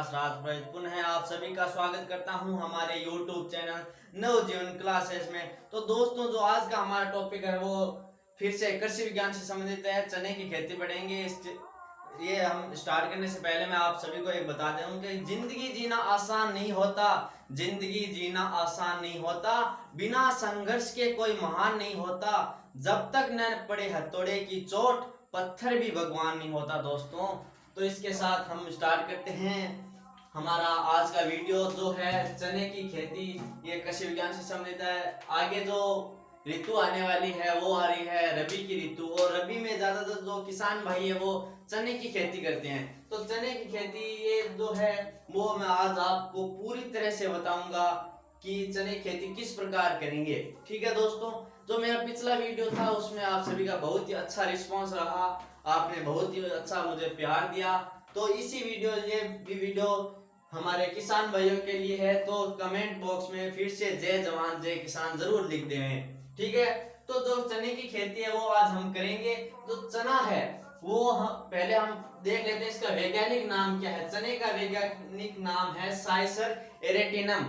राज पुनः आप सभी का स्वागत करता हूं हमारे YouTube चैनल नवजीवन क्लासेस में। तो दोस्तों, जो आज का हमारा टॉपिक है वो फिर से कृषि विज्ञान से संबंधित है। चने की खेती पढ़ेंगे। ये हम स्टार्ट करने से पहले मैं आप सभी को एक बता दूं कि जिंदगी जीना आसान नहीं होता। जिंदगी जीना आसान नहीं होता, बिना संघर्ष के कोई महान नहीं होता। जब तक न पड़े हथौड़े की चोट, पत्थर भी भगवान नहीं होता। दोस्तों, तो इसके साथ हम स्टार्ट करते हैं हमारा आज का वीडियो जो है चने की खेती। ये कृषि विज्ञान से संबंधित है। आगे जो ऋतु आने वाली है वो आ रही है रबी की ऋतु, और रबी में ज्यादातर जो किसान भाई है वो चने की खेती करते हैं। तो चने की खेती ये जो है वो मैं आज आपको पूरी तरह से बताऊंगा कि चने की खेती किस प्रकार करेंगे। ठीक है दोस्तों, जो मेरा पिछला वीडियो था उसमें आप सभी का बहुत ही अच्छा रिस्पांस रहा, आपने बहुत ही अच्छा मुझे प्यार दिया। तो इसी ये वीडियो हमारे किसान भाइयों के लिए है। तो कमेंट बॉक्स में फिर से जय जवान जय किसान जरूर लिख दें। ठीक है, तो जो चने की खेती है वो आज हम करेंगे। जो चना है वो पहले हम देख लेते हैं इसका वैज्ञानिक नाम क्या है। चने का वैज्ञानिक नाम है साइसर एरेटिनम,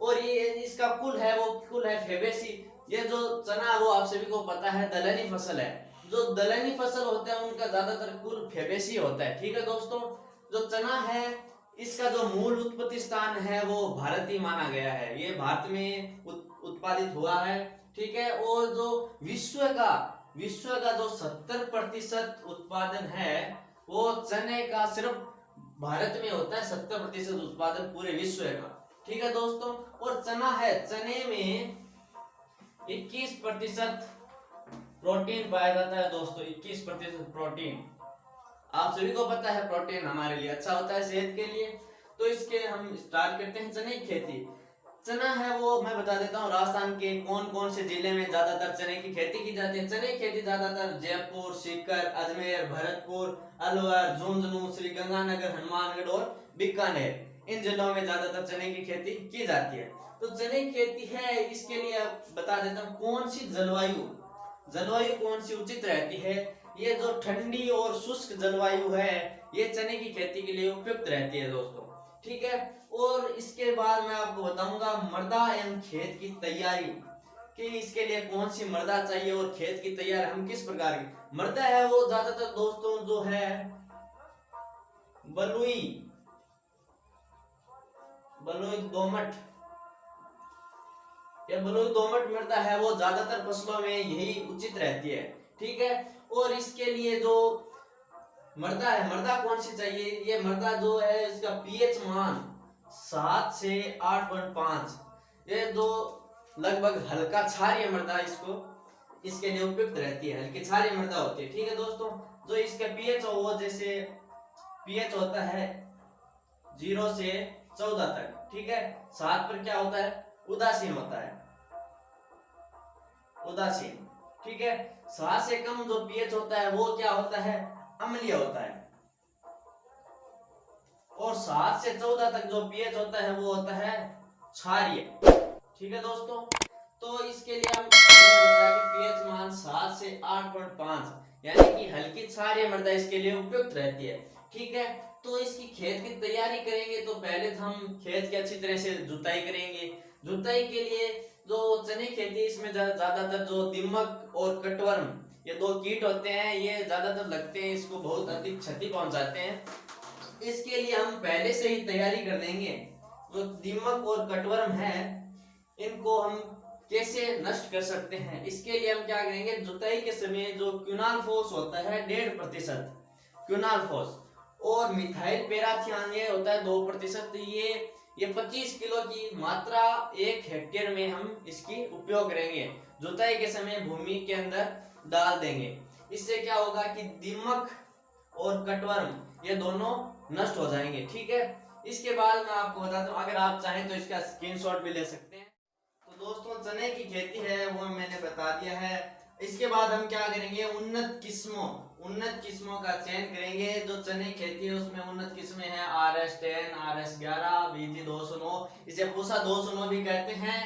और ये इसका कुल है फेबेसी। ये जो चना वो आप सभी को पता है दलहनी फसल है। जो दलहनी फसल होता है उनका ज्यादातर कुल फेबेसी होता है। ठीक है दोस्तों, जो चना है इसका जो मूल उत्पत्ति स्थान है वो भारत ही माना गया है। ये भारत में उत्पादित हुआ है। ठीक है, और जो विश्व का जो 70% उत्पादन है वो चने का सिर्फ भारत में होता है। 70% उत्पादन पूरे विश्व का। ठीक है दोस्तों, और चने में 21% प्रोटीन पाया जाता है। दोस्तों, 21% प्रोटीन, आप सभी को पता है प्रोटीन हमारे लिए अच्छा होता है सेहत के लिए। तो इसके हम स्टार्ट करते हैं चने की खेती। चना है वो मैं बता देता हूँ राजस्थान के कौन कौन से जिले में ज्यादातर चने की खेती की जाती है। चने की खेती ज्यादातर जयपुर, सीकर, अजमेर, भरतपुर, अलवर, झुंझुनू, श्री गंगानगर, हनुमानगढ़ और बीकानेर, इन जिलों में ज्यादातर चने की खेती की जाती है। तो चने की खेती है, इसके लिए बता देता हूँ कौन सी जलवायु कौन सी उचित रहती है। ये जो ठंडी और शुष्क जलवायु है ये चने की खेती के लिए उपयुक्त रहती है दोस्तों। ठीक है, और इसके बाद मैं आपको बताऊंगा मृदा एवं खेत की तैयारी कि इसके लिए कौन सी मृदा चाहिए और खेत की तैयारी हम किस प्रकार की मृदा है। वो ज्यादातर दोस्तों जो है बलुई दोमट मृदा है वो ज्यादातर फसलों में यही उचित रहती है। ठीक है, और इसके लिए जो मृदा कौन सी चाहिए। ये मृदा जो है इसका पीएच मान 7 से 8.5, ये जो लगभग हल्का क्षारीय मृदा इसके लिए उपयुक्त रहती है। हल्की क्षारीय मृदा होती है। ठीक है दोस्तों, जो इसका पीएच वो जैसे पीएच होता है 0 से 14 तक। ठीक है, 7 पर क्या होता है उदासीन होता है। ठीक है, 7 से कम जो पीएच होता है वो क्या होता है अम्लीय होता है, और 7 से 14 तक जो पीएच होता है वो होता है क्षारीय। ठीक है दोस्तों, तो इसके लिए हम पीएच मान 7 से 8.5 यानी कि हल्की क्षारीय मृदा इसके लिए उपयुक्त रहती है। ठीक है, तो इसकी खेत की तैयारी करेंगे तो पहले तो हम खेत की अच्छी तरह से जुताई करेंगे। जुताई के लिए जो चने खेती इसमें ज्यादातर जो दीमक और कटवर्म ये 2 कीट होते हैं ये ज्यादातर लगते हैं, इसको बहुत अधिक क्षति पहुंचाते हैं। इसके लिए हम पहले से ही तैयारी कर देंगे। जो दीमक और कटवर्म है इनको हम कैसे नष्ट कर सकते हैं, इसके लिए हम क्या करेंगे जुताई के समय जो क्विनालफोस होता है 1.5% क्विनालफोस, और मिथाइल पैराथियान ये होता है 2%। ये 25 किलो की मात्रा 1 हेक्टेयर में हम इसकी उपयोग करेंगे। जुताई के समय भूमि के अंदर डाल देंगे। इससे क्या होगा कि दीमक और कटवर्म ये दोनों नष्ट हो जाएंगे। ठीक है, इसके बाद मैं आपको बताता हूँ, अगर आप चाहें तो इसका स्क्रीनशॉट भी ले सकते हैं। तो दोस्तों, चने की खेती है वो मैंने बता दिया है। इसके बाद हम क्या करेंगे उन्नत किस्मों का चयन करेंगे। जो चने खेती है उसमें उन्नत किस्में हैं RS10, RS11, VG 209, इसे पूसा 209 भी कहते हैं,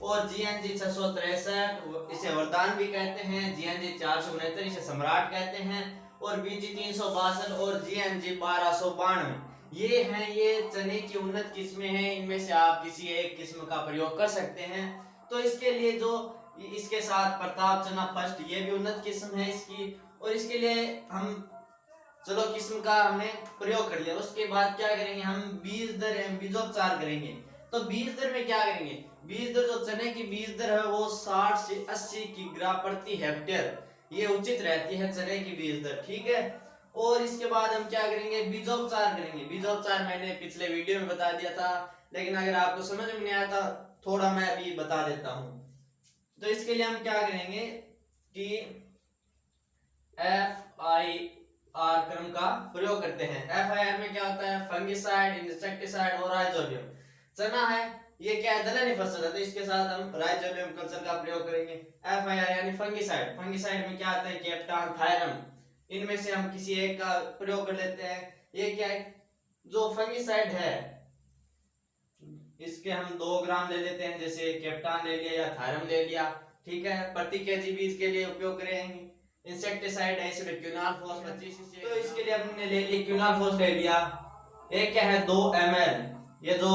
और GNG 663 इसे वरदान भी कहते हैं, GNG 469 इसे सम्राट कहते हैं, और VG 362 और GNG 1292 ये हैं ये चने की उन्नत किस्में हैं, इनमें से आप किसी एक किस्म का प्रयोग कर सकते हैं। तो इसके लिए जो इसके साथ प्रताप चना फर्स्ट, ये भी उन्नत किस्म है इसकी, और इसके लिए हम चलो किस्म का हमने प्रयोग कर लिया। उसके बाद क्या करेंगे, हम बीज दर बीजोपचार करेंगे। तो बीज दर में क्या करेंगे, बीज दर जो चने की बीज दर है वो 60 से 80 किग्रा प्रति हेक्टेयर, ये उचित रहती है चने की बीज दर, ठीक है। और इसके बाद हम क्या करेंगे, बीजोपचार करेंगे। बीजोपचार मैंने पिछले वीडियो में बता दिया था, लेकिन अगर आपको समझ में नहीं आया था थोड़ा मैं अभी बता देता हूं। तो इसके लिए हम क्या करेंगे कि FIR क्रम का प्रयोग करते हैं। FIR में क्या होता है, फंगिसाइड, इंसेक्टिसाइड और राइजोबियम। चना है ये क्या है, दलहनी फसल है, तो इसके साथ हम राइजोबियम कल्चर का प्रयोग करेंगे। FIR यानी फंगिसाइड, फंगिसाइड में क्या आता है, कैप्टान, थायरम, इनमें से हम किसी एक का प्रयोग कर लेते हैं। ये क्या है, जो फंगिसाइड है इसके हम 2 ग्राम ले लेते हैं, जैसे कैप्टान ले लिया या थायरम ले लिया, ठीक है। प्रति केजी बीज के लिए उपयोग करेंगे। इंसेक्टिसाइड है इसमें क्विनालफॉस 25 cc, तो इसके लिए हमने ले लिया क्विनालफॉस ले लिया। एक क्या है 2 ml, ये जो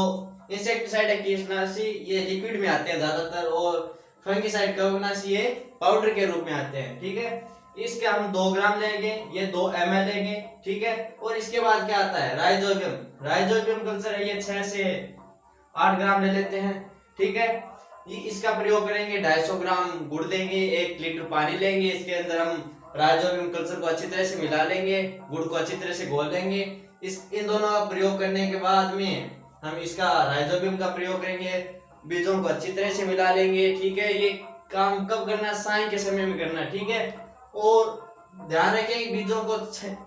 इंसेक्टिसाइड है कीटनाशी ये लिक्विड में आते हैं ज्यादातर, और फंगिसाइड कवकनाशी ये पाउडर के रूप में आते हैं, ठीक है। इसके हम 2 ग्राम लेंगे, ये 2 ml लेंगे, ठीक है। और इसके बाद क्या आता है, राइजोबियम, राइजोबियम कल्चर है, ये 6 से 8 ग्राम ले लेते हैं, ठीक है। इसका प्रयोग करेंगे। 250 ग्राम गुड़ लेंगे, 1 लीटर पानी लेंगे, इसके अंदर हम राइजोबियम कल्चर को अच्छी तरह से मिला लेंगे, गुड़ को अच्छी तरह से घोल लेंगे। इन दोनों का प्रयोग करने के बाद में हम इसका राइजोबियम का प्रयोग करेंगे, बीजों को अच्छी तरह से मिला लेंगे, ठीक है। ये काम कब करना है, सांय के समय में करना, ठीक है। और ध्यान रखें कि बीजों को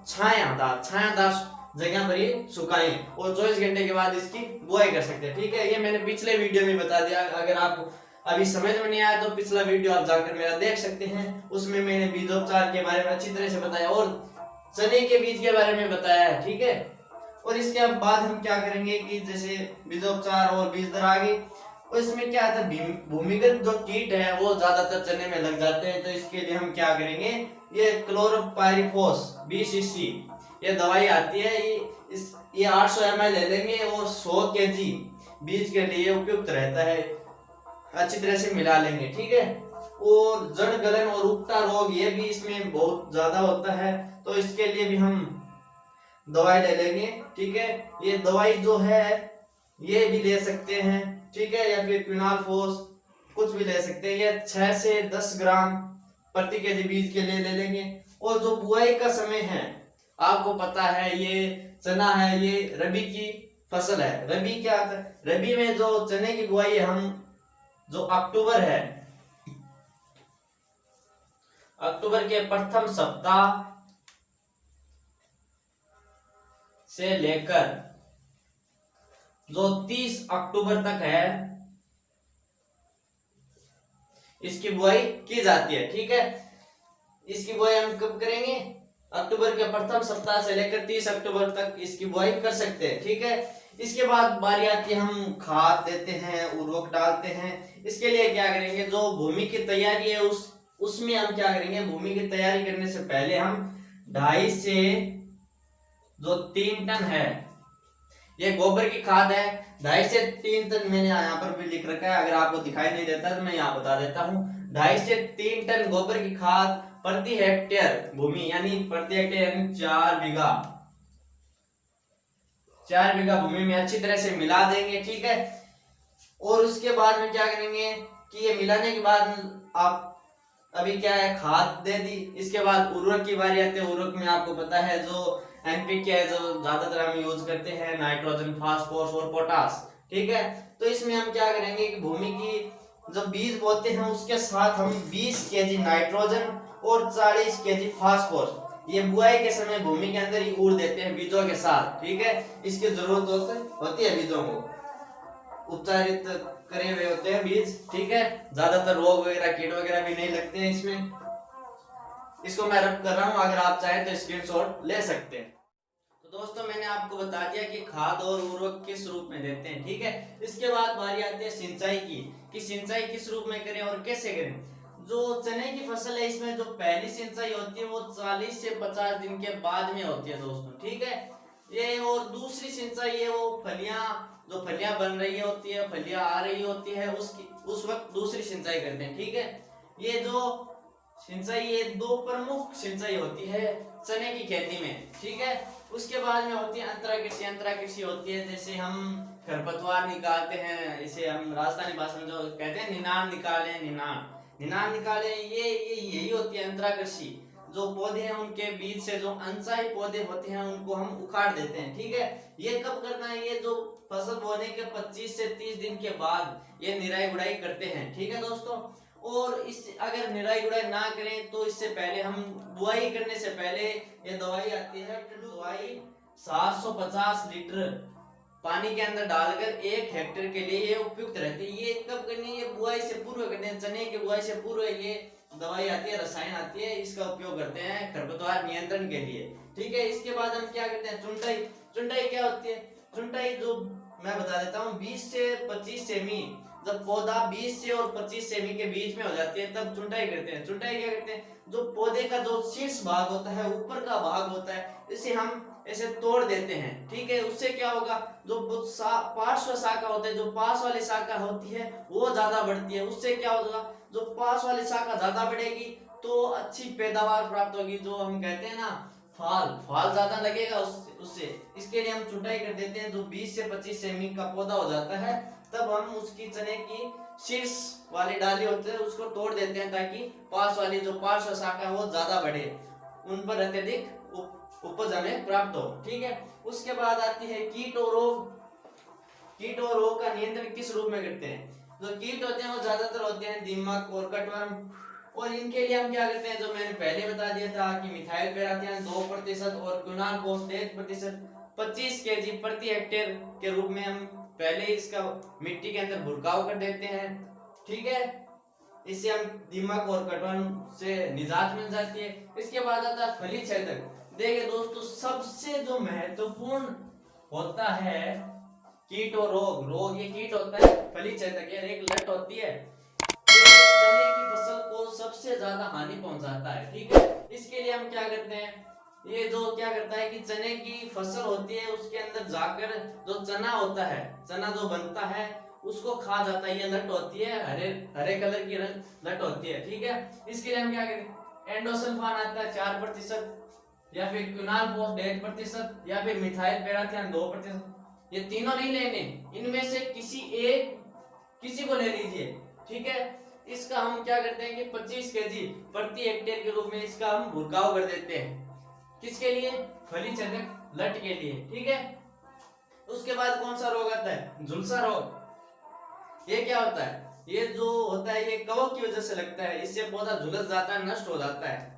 छायादार जगह पर ही सुखाएं, और 24 घंटे के बाद इसकी बुआई कर सकते हैं, ठीक है। ये मैंने पिछले वीडियो में बता दिया, अगर आप अभी समझ में नहीं आया तो पिछला वीडियो आप जाकर मेरा देख सकते हैं, उसमें मैंने बीजोपचार के बारे में अच्छी तरह से बताया और चने के बीज के बारे में बताया है, ठीक है। और इसके बाद हम क्या करेंगे कि जैसे बीजोपचार और बीज दर आ गई, और इसमें क्या आता है, भूमिगत जो कीट है वो ज्यादातर चने में लग जाते हैं, तो इसके लिए हम क्या करेंगे, ये क्लोरोपाइरिफॉस 20 cc ये दवाई आती है, ये 800 ml ले लेंगे, और 100 kg बीज के लिए उपयुक्त रहता है, अच्छी तरह से मिला लेंगे, ठीक है। और जड़ गलन और उगता रोग ये भी इसमें बहुत ज्यादा होता है, तो इसके लिए भी हम दवाई ले लेंगे, ठीक है। ये दवाई जो है ये भी ले सकते हैं, ठीक है, या फिर क्विनालफॉस कुछ भी ले सकते हैं। ये 6 से 10 ग्राम प्रति केजी बीज के लिए ले लेंगे। और जो बुआई का समय है, आपको पता है ये चना है, ये रबी की फसल है। रबी क्या आता है, रबी में जो चने की बुआई है हम जो अक्टूबर है, अक्टूबर के प्रथम सप्ताह से लेकर जो 30 अक्टूबर तक है इसकी बुआई की जाती है, ठीक है। इसकी बुआई हम कब करेंगे, अक्टूबर के प्रथम सप्ताह से लेकर 30 अक्टूबर तक इसकी बुआई कर सकते हैं, ठीक है। इसके बाद बारी आती है, हम खाद देते हैं, उर्वरक डालते हैं। इसके लिए क्या करेंगे, जो भूमि की तैयारी है उसमें हम क्या करेंगे, भूमि की तैयारी करने से पहले हम 2.5 से जो 3 टन है, ये गोबर की खाद है, 2.5 से 3 टन मैंने यहाँ पर भी लिख रखा है, अगर आपको दिखाई नहीं देता तो मैं यहाँ बता देता हूँ। 2.5 से 3 टन गोबर की खाद प्रति हेक्टेयर भूमि, यानी प्रति हेक्टेयर यानी 4 बीघा, 4 बीघा भूमि में अच्छी तरह से मिला देंगे, ठीक है। और उसके बाद में क्या करेंगे कि ये मिलाने के बाद आप अभी क्या है, खाद दे दी। इसके बाद उर्वरक की बारी आती है। उर्वरक में आपको पता है जो एनपीके है जो ज्यादातर हम यूज करते हैं, नाइट्रोजन, फास्फोरस और पोटास, ठीक है। तो इसमें हम क्या करेंगे कि भूमि की जब बीज बोते हैं उसके साथ हम 20 केजी नाइट्रोजन और 40 केजी फास्फोरस ये बुआई के समय भूमि के अंदर ही उड़ देते हैं बीजों के साथ, ठीक है। इसकी जरूरत होती है बीजों को उपचारित करे हुए होते हैं बीज, ठीक है। ज्यादातर रोग वगैरह, कीट वगैरह भी नहीं लगते हैं इसमें। इसको मैं रब कर रहा हूं, अगर आप चाहें तो स्क्रीनशॉट ले सकते हैं। तो दोस्तों मैंने आपको बता दिया कि खाद और उर्वरक किस रूप में देते हैं, ठीक है। इसके बाद बारी आती है सिंचाई की, कि सिंचाई किस रूप में करें और कैसे करें। जो चने की फसल है इसमें जो पहली सिंचाई होती है वो 40 से 50 दिन के बाद में होती है दोस्तों, ठीक है। ये और दूसरी सिंचाई है वो फलियां, जो फलियां बन रही होती है, फलियां आ रही होती है, उसकी उस वक्त दूसरी सिंचाई करते हैं। ठीक है, ये जो सिंचाई, ये दो प्रमुख सिंचाई होती है चने की खेती में। ठीक है, उसके बाद में होती है अंतरा कृषि। अंतरा कृषि होती है जैसे हम खरपतवार निकालते हैं, इसे हम राजस्थानी भाषा में जो कहते हैं निनाण निकाले, निनाण निकाले, ये यही होती है अंतरा कृषि। जो पौधे हैं उनके बीच से जो अनचाही पौधे होते हैं उनको हम उखाड़ देते हैं। ठीक है, ये कब करना है? ये जो फसल बोने के 25 से 30 दिन के बाद ये निराई गुड़ाई करते हैं। ठीक है दोस्तों, और इस अगर निराई गुड़ाई ना करें तो इससे पहले हम बुआई करने से पहले ये दवाई आती है, दवाई 750 लीटर पानी के अंदर डालकर 1 हेक्टेयर के लिए ये उपयुक्त रहती है। ये कब करनी है? ये बुआई से पूर्व करनी है, चने की बुआई से पूर्व ये दवाई आती है, रसायन आती है, इसका उपयोग करते हैं खरपतवार नियंत्रण के लिए। ठीक है, इसके बाद हम क्या करते हैं? चुनटाई। चुनटाई क्या होती है? चुनटाई जो मैं बता देता हूँ, 20 से 25 सेमी, जब पौधा 20 से और 25 सेमी के बीच में हो जाती है तब चुनटाई करते हैं। चुनटाई क्या करते हैं? जो पौधे का जो शीर्ष भाग होता है, ऊपर का भाग होता है, इसे हम ऐसे तोड़ देते हैं। ठीक है, उससे क्या होगा? जो पार्श्व शाखा होते हैं, जो पास वाली शाखा होती है वो ज्यादा बढ़ती है। उससे क्या होगा? जो पास वाली शाखा ज्यादा बढ़ेगी तो अच्छी पैदावार प्राप्त होगी, जो हम कहते हैं ना फाल ज्यादा लगेगा उससे। इसके लिए हम छुटाई कर देते हैं। जो 20 से 25 सेमी का पौधा हो जाता है तब हम उसकी चने की शीर्ष वाली डाली होती है उसको तोड़ देते हैं, ताकि पास वाली जो पार्श्व शाखा है वो ज्यादा बढ़े, उन पर अत्यधिक उपज हमें प्राप्त हो। ठीक है, उसके बाद आती है कीट और रोग। कीट और रोग का नियंत्रण किस रूप में करते हैं? जो कीट होते हैं वो ज्यादातर होते हैं दीमक और कटवर्म, और इनके लिए हम क्या करते हैं? जो मैंने पहले बता दिया था कि मिथाइल पैराथियन 2% और क्विनाल कोस 1%, 25 केजी प्रति हेक्टेयर के रूप में हम पहले इसका मिट्टी के अंदर भुरकाव कर देते हैं। ठीक है, इससे हम दीमक और कटवर्म से निजात मिल जाती है। इसके बाद आता है फली छेदक। देखिए दोस्तों, सबसे जो महत्वपूर्ण होता है कीट और रोग, ये कीट होता है फली छेदक, एक लट होती है, चने की फसल को सबसे ज्यादा हानि पहुंचाता है। ठीक है, इसके लिए हम क्या करते हैं? ये जो क्या करता है कि चने की फसल होती है उसके अंदर जाकर जो चना होता है, चना जो बनता है उसको खा जाता है। ये लट होती है, हरे हरे कलर की लट होती है। ठीक है, इसके लिए हम क्या करें? एंडोसल्फान आता है 4%, या फिर क्विनाल पोस 1.5%, या फिर मिथाइल पैराथियन 2%। ये तीनों नहीं लेने, इनमें से किसी को ले लीजिए। ठीक है, इसका हम क्या करते हैं कि 25 केजी प्रति हेक्टेयर के रूप में इसका हम भुरकाव कर देते हैं। किसके लिए? फली छेदक लट के लिए। ठीक है, उसके बाद कौन सा रोग आता है? झुलसा रोग। ये क्या होता है? ये जो होता है ये कवक की वजह से लगता है, इससे पौधा झुलस जाता है, नष्ट हो जाता है।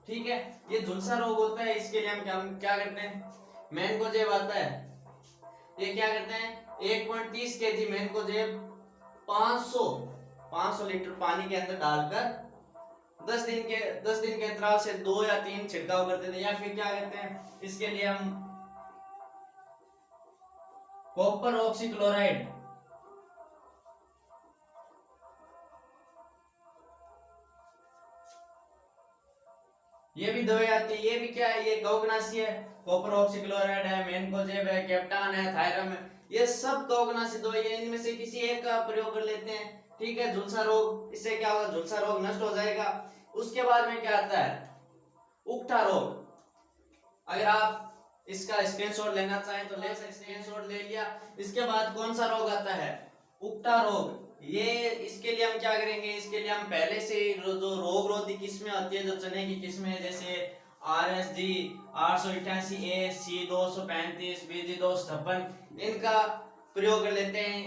ठीक है, ये झुलसा रोग होता है, इसके लिए हम क्या करते हैं? मैनकोजेब आता है, ये क्या करते हैं? 1.30 केजी मैनकोजेब 500 लीटर पानी के अंदर डालकर 10 दिन के अंतराल से 2 या 3 छिड़काव कर देते हैं। या फिर क्या करते हैं? इसके लिए हम कॉपर ऑक्सीक्लोराइड, ये भी दवाई आती है। ये भी क्या है? ये कवकनाशी है। कॉपर ऑक्सीक्लोराइड है, मैनकोजेब है, कैप्टान है, थायरम है, ये सब कवकनाशी दवाई है। इनमें से किसी एक का प्रयोग कर लेते हैं। ठीक है, झुलसा रोग, इससे क्या होगा? झुलसा रोग नष्ट हो जाएगा। उसके बाद में क्या आता है? उकठा रोग। अगर आप इसका स्क्रीनशॉट लेना चाहें तो ले सकते हैं, स्क्रीनशॉट ले लिया। इसके बाद कौन सा रोग आता है? उकठा रोग। ये इसके लिए हम क्या करेंगे? इसके लिए हम पहले से जो रोग रोधी किस्में आती है, जो चने की किस्में है, जैसे RSG 888A, C 235, BG 256, इनका प्रयोग कर लेते हैं।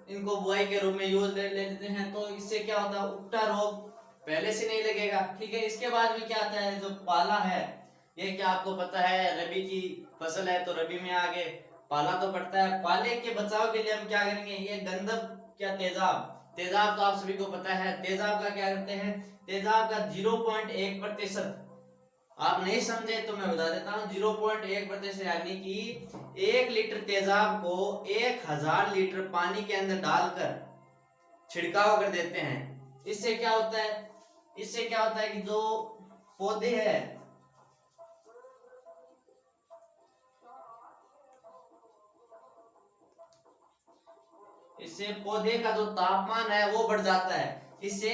इनको बुआई के रूप में यूज ले लेते हैं, तो इससे क्या होता है? उकठा रोग पहले से नहीं लगेगा। ठीक है, इसके बाद में क्या आता है? जो पाला है, ये क्या आपको पता है? रबी की फसल है तो रबी में आगे पाला तो पड़ता है। पाले के बचाव के लिए हम क्या करेंगे? ये गंधक क्या तेजाब तो आप सभी को पता है। तेजाब का क्या करते हैं? तेजाब का 0.1%, आप नहीं समझे तो मैं बता देता हूँ, 0.1%, यानी कि 1 लीटर तेजाब को 1000 लीटर पानी के अंदर डालकर छिड़काव कर देते हैं। इससे क्या होता है? इससे क्या होता है कि जो पौधे हैं इससे पौधे का जो तापमान है वो बढ़ जाता है, इससे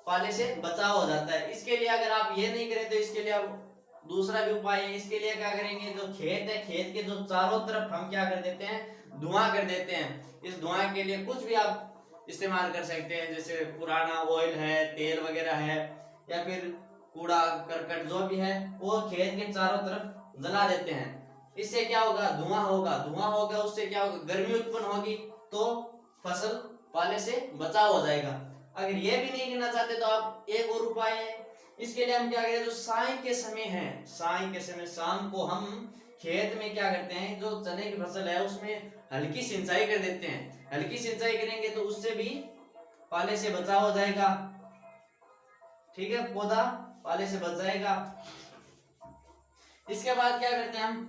पाले से बचाव हो जाता है। इसके लिए अगर आप ये नहीं करें तो इसके लिए आप दूसरा भी उपाय है। इसके लिए क्या करेंगे, जो खेत है, खेत के जो चारों तरफ हम क्या कर देते हैं, धुआं कर देते हैं। इस धुआं के लिए कुछ भी आप इस्तेमाल कर सकते हैं, जैसे पुराना ऑयल है, तेल वगैरह है, या फिर कूड़ा करकट जो भी है वो खेत के चारों तरफ जला देते हैं। इससे क्या होगा, धुआं होगा, धुआं होगा, उससे क्या होगा, गर्मी उत्पन्न होगी, तो फसल पाले से बचाव हो जाएगा। अगर ये भी नहीं करना चाहते तो आप एक और उपाय है। इसके लिए हम क्या करें, जो साय के समय है, साय के समय शाम को हम खेत में क्या करते हैं, जो चने की फसल है उसमें हल्की सिंचाई कर देते हैं। हल्की सिंचाई करेंगे तो उससे भी पाले से बचाव हो जाएगा। ठीक है, पौधा पाले से बच जाएगा। इसके बाद क्या करते हैं हम,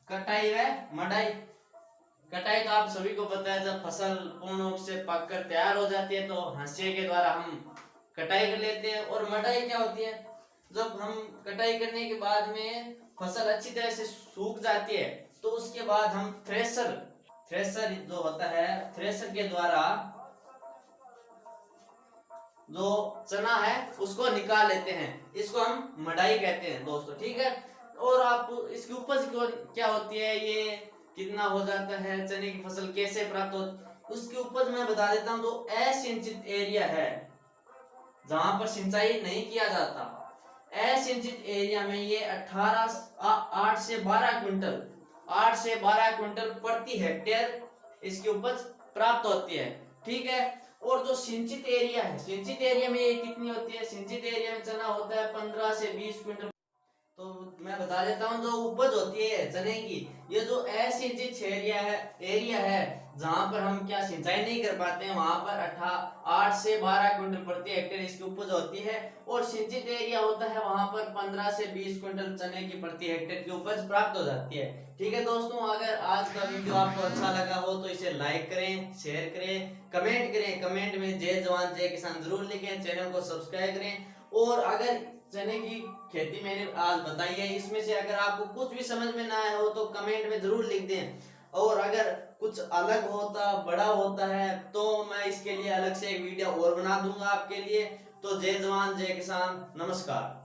कटाई व मड़ाई। कटाई तो आप सभी को पता है, जब फसल पूर्ण रूप से पककर तैयार हो जाती है तो हंसिया के द्वारा हम कटाई कर लेते हैं। और मड़ाई क्या होती है, जब हम कटाई करने के बाद में फसल अच्छी तरह से सूख जाती है तो उसके बाद हम थ्रेशर जो होता है, थ्रेशर के द्वारा जो चना है उसको निकाल लेते हैं। इसको हम मड़ाई कहते हैं दोस्तों। ठीक है, और आप इसकी उपज क्या होती है, ये कितना हो जाता है, चने की फसल कैसे प्राप्त हो, उसकी उपज मैं बता देता हूँ। जो असिंचित एरिया है, जहां पर सिंचाई नहीं किया जाता, असिंचित एरिया में ये 8 से 12 क्विंटल 8 से 12 क्विंटल प्रति हेक्टेयर इसकी उपज प्राप्त होती है। ठीक है, और जो सिंचित एरिया है, सिंचित एरिया में ये कितनी होती है, सिंचित एरिया में चना होता है 15 से 20 क्विंटल। तो मैं बता देता हूँ, जो उपज होती है चने की, ये जो असिंचित एरिया है जहां पर हम क्या सिंचाई नहीं कर पाते हैं, वहां पर 8 से 12 क्विंटल प्रति हेक्टेयर इसकी उपज होती है। और सिंचित एरिया होता है वहां पर 15 से 20 क्विंटल चने की प्रति हेक्टेयर की उपज प्राप्त हो जाती है। ठीक है दोस्तों, अगर आज का वीडियो आपको अच्छा लगा हो तो इसे लाइक करें, शेयर करें, कमेंट करें। कमेंट में जय जवान जय किसान जरूर लिखें, चैनल को सब्सक्राइब करें। और अगर चने की खेती मैंने आज बताई है, इसमें से अगर आपको कुछ भी समझ में ना आया हो तो कमेंट में जरूर लिख दें। और अगर कुछ अलग होता, बड़ा होता है, तो मैं इसके लिए अलग से एक वीडियो और बना दूंगा आपके लिए। तो जय जवान जय किसान, नमस्कार।